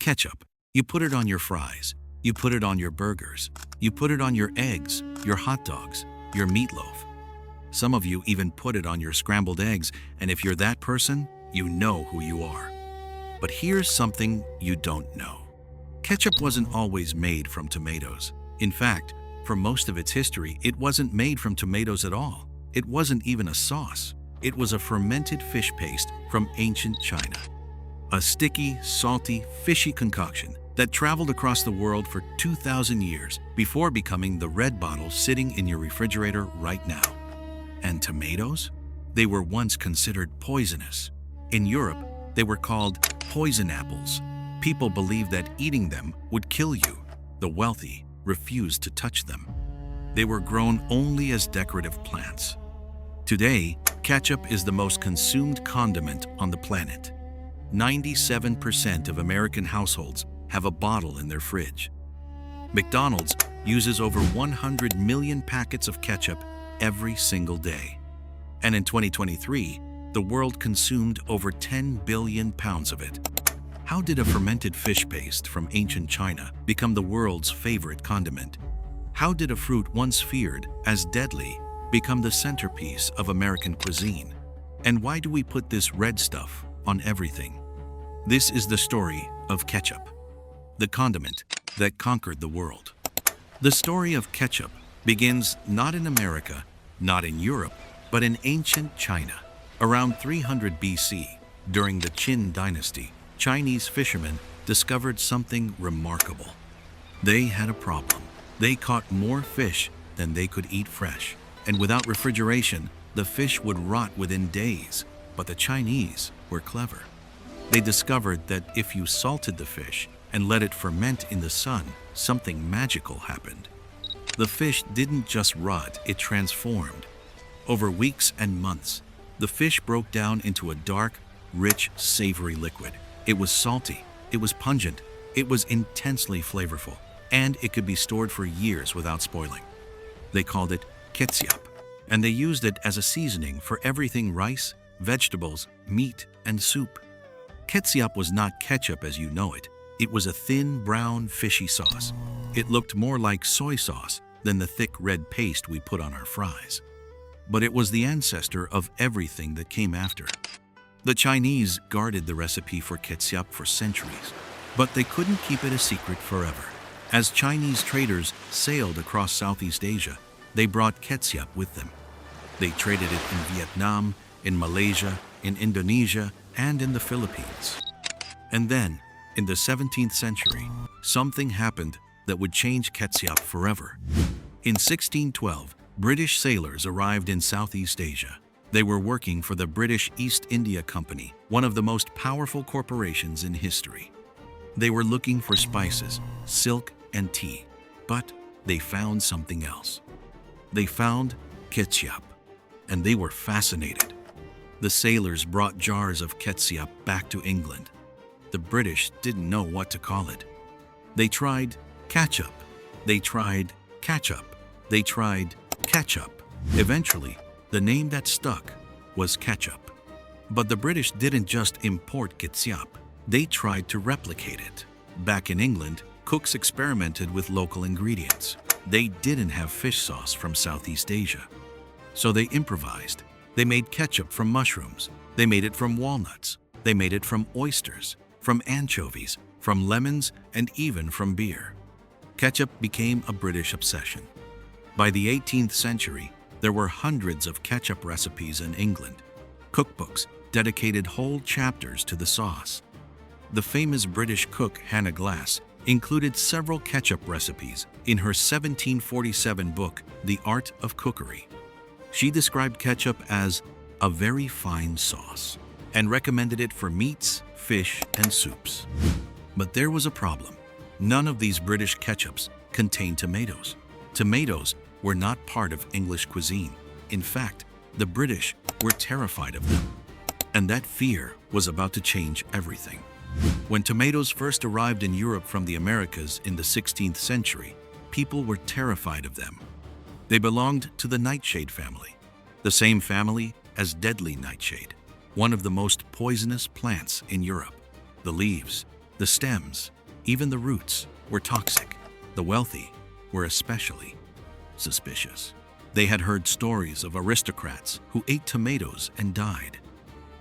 Ketchup. You put it on your fries. You put it on your burgers. You put it on your eggs, your hot dogs, your meatloaf. Some of you even put it on your scrambled eggs, and if you're that person, you know who you are. But here's something you don't know. Ketchup wasn't always made from tomatoes. In fact, for most of its history, it wasn't made from tomatoes at all. It wasn't even a sauce. It was a fermented fish paste from ancient China. A sticky, salty, fishy concoction that traveled across the world for 2,000 years before becoming the red bottle sitting in your refrigerator right now. And tomatoes? They were once considered poisonous. In Europe, they were called poison apples. People believed that eating them would kill you. The wealthy refused to touch them. They were grown only as decorative plants. Today, ketchup is the most consumed condiment on the planet. 97% of American households have a bottle in their fridge. McDonald's uses over 100 million packets of ketchup every single day. And in 2023, the world consumed over 10 billion pounds of it. How did a fermented fish paste from ancient China become the world's favorite condiment? How did a fruit once feared as deadly become the centerpiece of American cuisine? And why do we put this red stuff on everything? This is the story of ketchup, the condiment that conquered the world. The story of ketchup begins not in America, not in Europe, but in ancient China. Around 300 BC, during the Qin dynasty, Chinese fishermen discovered something remarkable. They had a problem. They caught more fish than they could eat fresh, and without refrigeration, the fish would rot within days. But the Chinese were clever. They discovered that if you salted the fish and let it ferment in the sun, something magical happened. The fish didn't just rot, it transformed. Over weeks and months, the fish broke down into a dark, rich, savory liquid. It was salty, it was pungent, it was intensely flavorful, and it could be stored for years without spoiling. They called it Ke-Tsiap, and they used it as a seasoning for everything rice, vegetables, meat, and soup. Ke-Tsiap was not ketchup as you know it. It was a thin, brown, fishy sauce. It looked more like soy sauce than the thick red paste we put on our fries. But it was the ancestor of everything that came after. The Chinese guarded the recipe for Ke-Tsiap for centuries, but they couldn't keep it a secret forever. As Chinese traders sailed across Southeast Asia, they brought Ke-Tsiap with them. They traded it in Vietnam, in Malaysia, in Indonesia, and in the Philippines. And then, in the 17th century, something happened that would change Ke-Tsiap forever. In 1612, British sailors arrived in Southeast Asia. They were working for the British East India Company, one of the most powerful corporations in history. They were looking for spices, silk, and tea, but they found something else. They found Ke-Tsiap, and they were fascinated. The sailors brought jars of Ke-Tsiap back to England. The British didn't know what to call it. They tried ketchup. They tried ketchup. They tried ketchup. Eventually, the name that stuck was ketchup. But the British didn't just import Ke-Tsiap. They tried to replicate it. Back in England, cooks experimented with local ingredients. They didn't have fish sauce from Southeast Asia. So they improvised. They made ketchup from mushrooms. They made it from walnuts. They made it from oysters, from anchovies, from lemons, and even from beer. Ketchup became a British obsession. By the 18th century, there were hundreds of ketchup recipes in England. Cookbooks dedicated whole chapters to the sauce. The famous British cook Hannah Glass included several ketchup recipes in her 1747 book, The Art of Cookery. She described ketchup as a very fine sauce and recommended it for meats, fish, and soups. But there was a problem. None of these British ketchups contained tomatoes. Tomatoes were not part of English cuisine. In fact, the British were terrified of them. And that fear was about to change everything. When tomatoes first arrived in Europe from the Americas in the 16th century, people were terrified of them. They belonged to the nightshade family, the same family as deadly nightshade, one of the most poisonous plants in Europe. The leaves, The stems, even the roots, were toxic. The wealthy were especially suspicious. They had heard stories of aristocrats who ate tomatoes and died.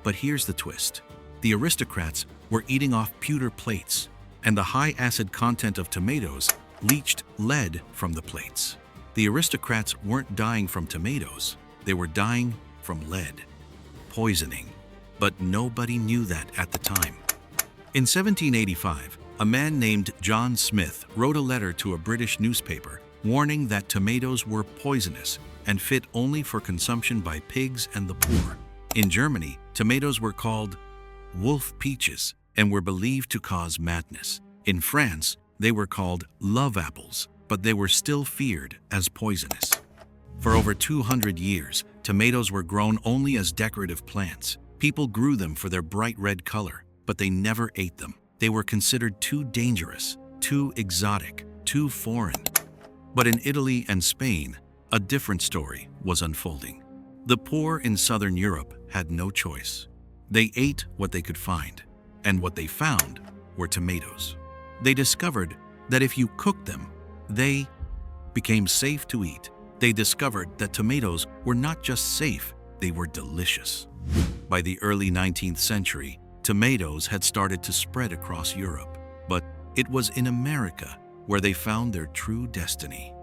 But here's the twist. The aristocrats were eating off pewter plates, and the high acid content of tomatoes leached lead from the plates. The aristocrats weren't dying from tomatoes, they were dying from lead poisoning. But nobody knew that at the time. In 1785, a man named John Smith wrote a letter to a British newspaper warning that tomatoes were poisonous and fit only for consumption by pigs and the poor. In Germany, tomatoes were called wolf peaches and were believed to cause madness. In France, they were called love apples, but they were still feared as poisonous. For over 200 years, tomatoes were grown only as decorative plants. People grew them for their bright red color, but they never ate them. They were considered too dangerous, too exotic, too foreign. But in Italy and Spain, a different story was unfolding. The poor in southern Europe had no choice. They ate what they could find, and what they found were tomatoes. They discovered that if you cooked them, they became safe to eat. They discovered that tomatoes were not just safe, they were delicious. By the early 19th century, tomatoes had started to spread across Europe, but it was in America where they found their true destiny.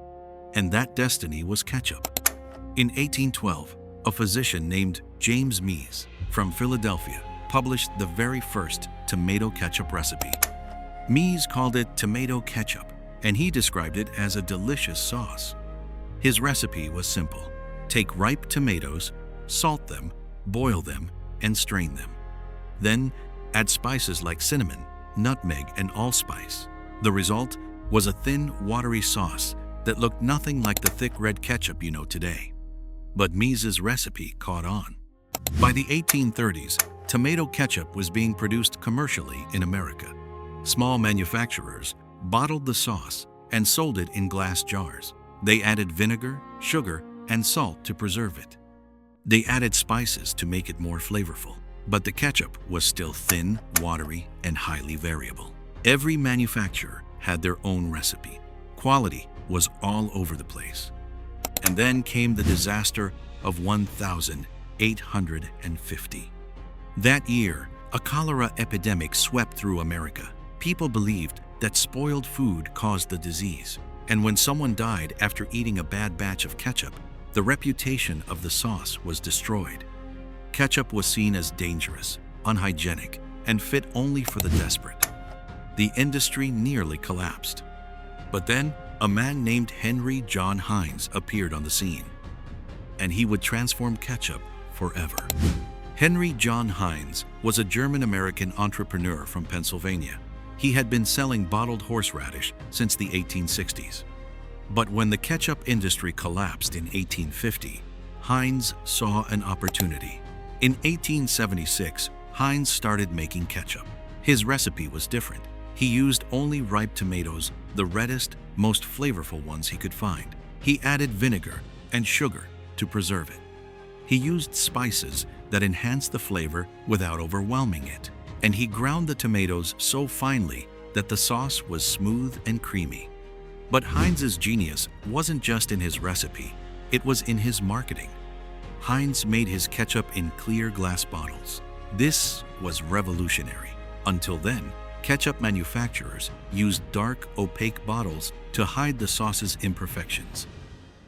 And that destiny was ketchup. In 1812, a physician named James Mease from Philadelphia published the very first tomato ketchup recipe. Mease called it tomato ketchup, and he described it as a delicious sauce. His recipe was simple. Take ripe tomatoes, salt them, boil them, and strain them. Then add spices like cinnamon, nutmeg, and allspice. The result was a thin, watery sauce that looked nothing like the thick red ketchup you know today. But Mease's recipe caught on. By the 1830s, tomato ketchup was being produced commercially in America. Small manufacturers bottled the sauce and sold it in glass jars. They added vinegar, sugar, and salt to preserve it. They added spices to make it more flavorful. But the ketchup was still thin, watery, and highly variable. Every manufacturer had their own recipe. Quality was all over the place. And then came the disaster of 1850. That year, a cholera epidemic swept through America. People believed that spoiled food caused the disease. And when someone died after eating a bad batch of ketchup, the reputation of the sauce was destroyed. Ketchup was seen as dangerous, unhygienic, and fit only for the desperate. The industry nearly collapsed. But then, a man named Henry John Heinz appeared on the scene, and he would transform ketchup forever. Henry John Heinz was a German-American entrepreneur from Pennsylvania. He had been selling bottled horseradish since the 1860s. But when the ketchup industry collapsed in 1850, Heinz saw an opportunity. In 1876, Heinz started making ketchup. His recipe was different. He used only ripe tomatoes, the reddest, most flavorful ones he could find. He added vinegar and sugar to preserve it. He used spices that enhanced the flavor without overwhelming it. And he ground the tomatoes so finely that the sauce was smooth and creamy. But Heinz's genius wasn't just in his recipe, it was in his marketing. Heinz made his ketchup in clear glass bottles. This was revolutionary. Until then, ketchup manufacturers used dark, opaque bottles to hide the sauce's imperfections.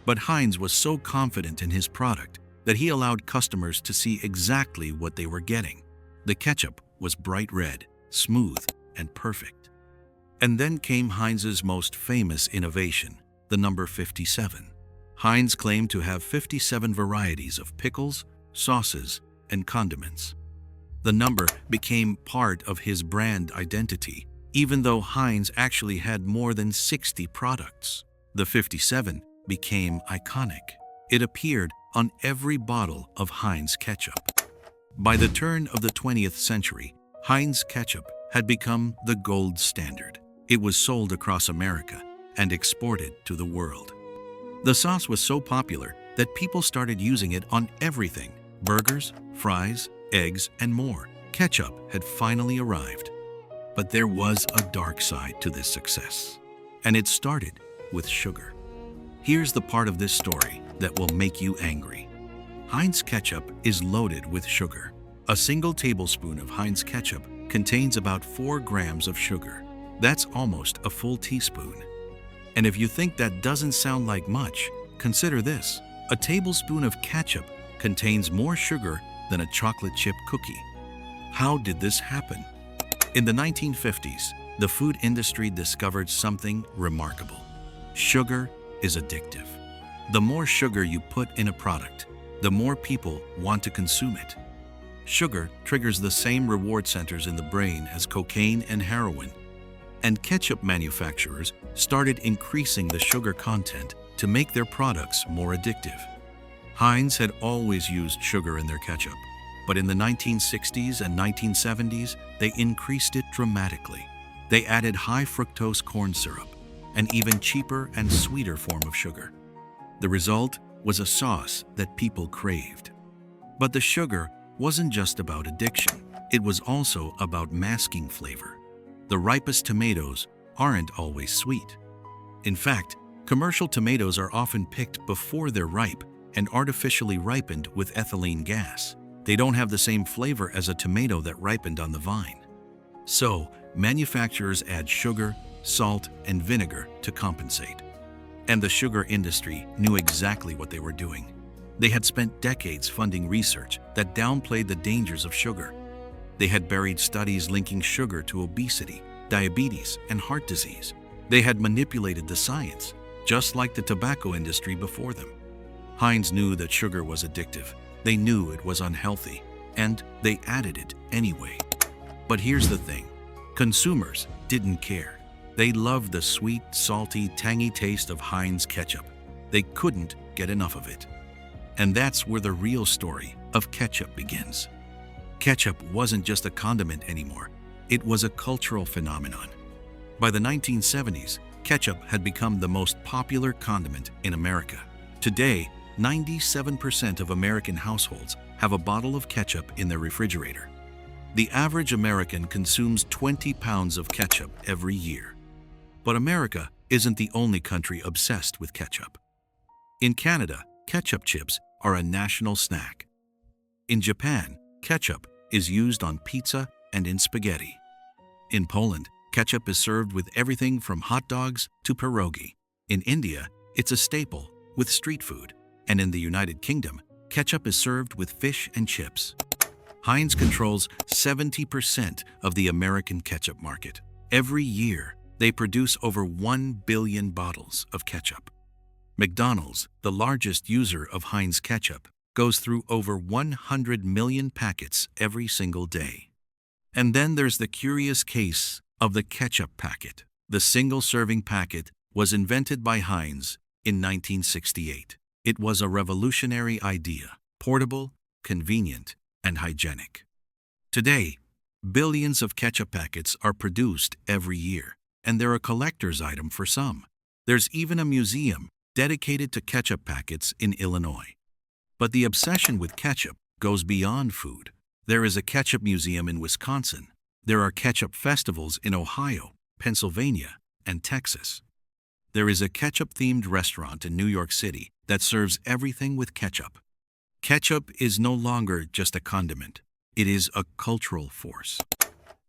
But Heinz was so confident in his product that he allowed customers to see exactly what they were getting. The ketchup was bright red, smooth, and perfect. And then came Heinz's most famous innovation, the number 57. Heinz claimed to have 57 varieties of pickles, sauces, and condiments. The number became part of his brand identity, even though Heinz actually had more than 60 products. The 57 became iconic. It appeared on every bottle of Heinz ketchup. By the turn of the 20th century, Heinz ketchup had become the gold standard. It was sold across America and exported to the world. The sauce was so popular that people started using it on everything: burgers, fries, eggs, and more. Ketchup had finally arrived. But there was a dark side to this success. And it started with sugar. Here's the part of this story that will make you angry. Heinz ketchup is loaded with sugar. A single tablespoon of Heinz ketchup contains about 4 grams of sugar. That's almost a full teaspoon. And if you think that doesn't sound like much, consider this. A tablespoon of ketchup contains more sugar than a chocolate chip cookie. How did this happen? In the 1950s, the food industry discovered something remarkable. Sugar is addictive. The more sugar you put in a product, the more people want to consume it. Sugar triggers the same reward centers in the brain as cocaine and heroin. And ketchup manufacturers started increasing the sugar content to make their products more addictive. Heinz had always used sugar in their ketchup, but in the 1960s and 1970s, they increased it dramatically. They added high fructose corn syrup, an even cheaper and sweeter form of sugar. The result was a sauce that people craved. But the sugar wasn't just about addiction. It was also about masking flavor. The ripest tomatoes aren't always sweet. In fact, commercial tomatoes are often picked before they're ripe and artificially ripened with ethylene gas. They don't have the same flavor as a tomato that ripened on the vine. So, manufacturers add sugar, salt, and vinegar to compensate. And the sugar industry knew exactly what they were doing. They had spent decades funding research that downplayed the dangers of sugar. They had buried studies linking sugar to obesity, diabetes, and heart disease. They had manipulated the science, just like the tobacco industry before them. Heinz knew that sugar was addictive. They knew it was unhealthy, and they added it anyway. But here's the thing. Consumers didn't care. They loved the sweet, salty, tangy taste of Heinz ketchup. They couldn't get enough of it. And that's where the real story of ketchup begins. Ketchup wasn't just a condiment anymore. It was a cultural phenomenon. By the 1970s, ketchup had become the most popular condiment in America. Today, 97% of American households have a bottle of ketchup in their refrigerator. The average American consumes 20 pounds of ketchup every year. But America isn't the only country obsessed with ketchup. In Canada, ketchup chips are a national snack. In Japan, ketchup is used on pizza and in spaghetti. In Poland, ketchup is served with everything from hot dogs to pierogi. In India, it's a staple with street food. And in the United Kingdom, ketchup is served with fish and chips. Heinz controls 70% of the American ketchup market. Every year, they produce over 1 billion bottles of ketchup. McDonald's, the largest user of Heinz ketchup, goes through over 100 million packets every single day. And then there's the curious case of the ketchup packet. The single-serving packet was invented by Heinz in 1968. It was a revolutionary idea, portable, convenient, and hygienic. Today, billions of ketchup packets are produced every year, and they're a collector's item for some. There's even a museum dedicated to ketchup packets in Illinois. But the obsession with ketchup goes beyond food. There is a ketchup museum in Wisconsin. There are ketchup festivals in Ohio, Pennsylvania, and Texas. There is a ketchup-themed restaurant in New York City that serves everything with ketchup. Ketchup is no longer just a condiment. It is a cultural force.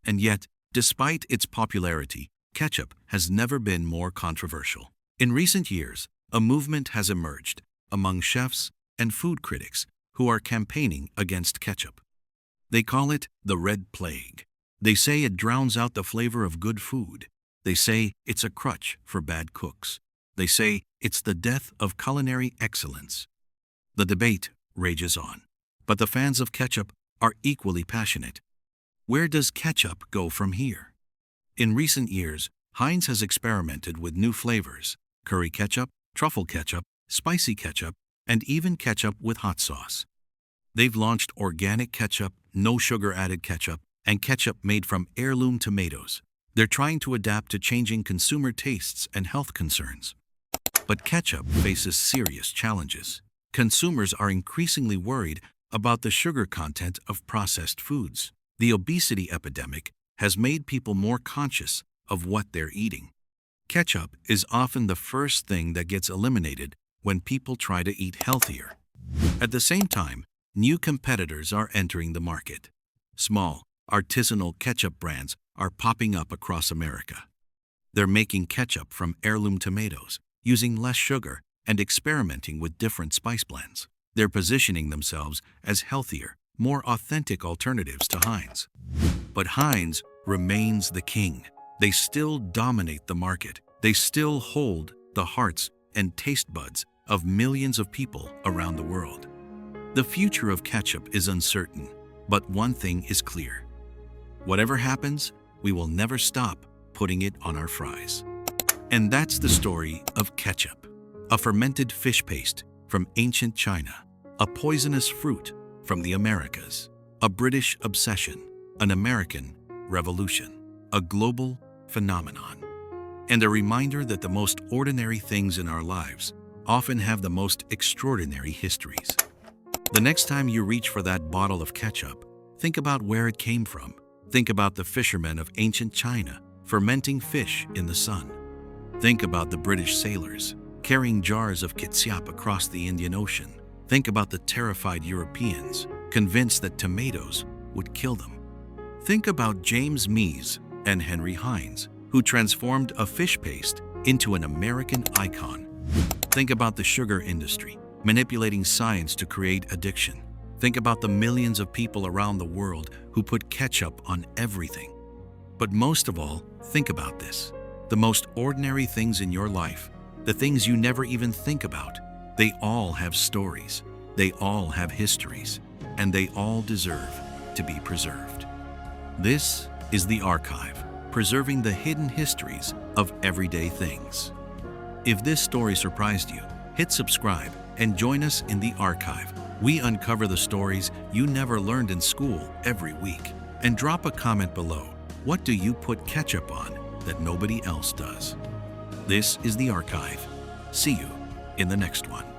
And yet, despite its popularity, ketchup has never been more controversial. In recent years, a movement has emerged among chefs and food critics who are campaigning against ketchup. They call it the Red Plague. They say it drowns out the flavor of good food. They say it's a crutch for bad cooks. They say it's the death of culinary excellence. The debate rages on, but the fans of ketchup are equally passionate. Where does ketchup go from here? In recent years, Heinz has experimented with new flavors: curry ketchup, truffle ketchup, spicy ketchup, and even ketchup with hot sauce. They've launched organic ketchup, no sugar added ketchup, and ketchup made from heirloom tomatoes. They're trying to adapt to changing consumer tastes and health concerns. But ketchup faces serious challenges. Consumers are increasingly worried about the sugar content of processed foods. The obesity epidemic has made people more conscious of what they're eating. Ketchup is often the first thing that gets eliminated when people try to eat healthier. At the same time, new competitors are entering the market. Small, artisanal ketchup brands are popping up across America. They're making ketchup from heirloom tomatoes, using less sugar, and experimenting with different spice blends. They're positioning themselves as healthier, more authentic alternatives to Heinz. But Heinz remains the king. They still dominate the market. They still hold the hearts and taste buds of millions of people around the world. The future of ketchup is uncertain, but one thing is clear. Whatever happens, we will never stop putting it on our fries. And that's the story of ketchup, a fermented fish paste from ancient China, a poisonous fruit from the Americas, a British obsession, an American revolution, a global phenomenon, and a reminder that the most ordinary things in our lives often have the most extraordinary histories. The next time you reach for that bottle of ketchup, think about where it came from. Think about the fishermen of ancient China fermenting fish in the sun. Think about the British sailors carrying jars of Ke-Tsiap across the Indian Ocean. Think about the terrified Europeans convinced that tomatoes would kill them. Think about James Mease and Henry Heinz, who transformed a fish paste into an American icon. Think about the sugar industry, manipulating science to create addiction. Think about the millions of people around the world who put ketchup on everything. But most of all, think about this. The most ordinary things in your life, the things you never even think about, they all have stories, they all have histories, and they all deserve to be preserved. This is the archive, preserving the hidden histories of everyday things. If this story surprised you, hit subscribe and join us in the archive. We uncover the stories you never learned in school every week. And drop a comment below. What do you put ketchup on that nobody else does? This is the archive. See you in the next one.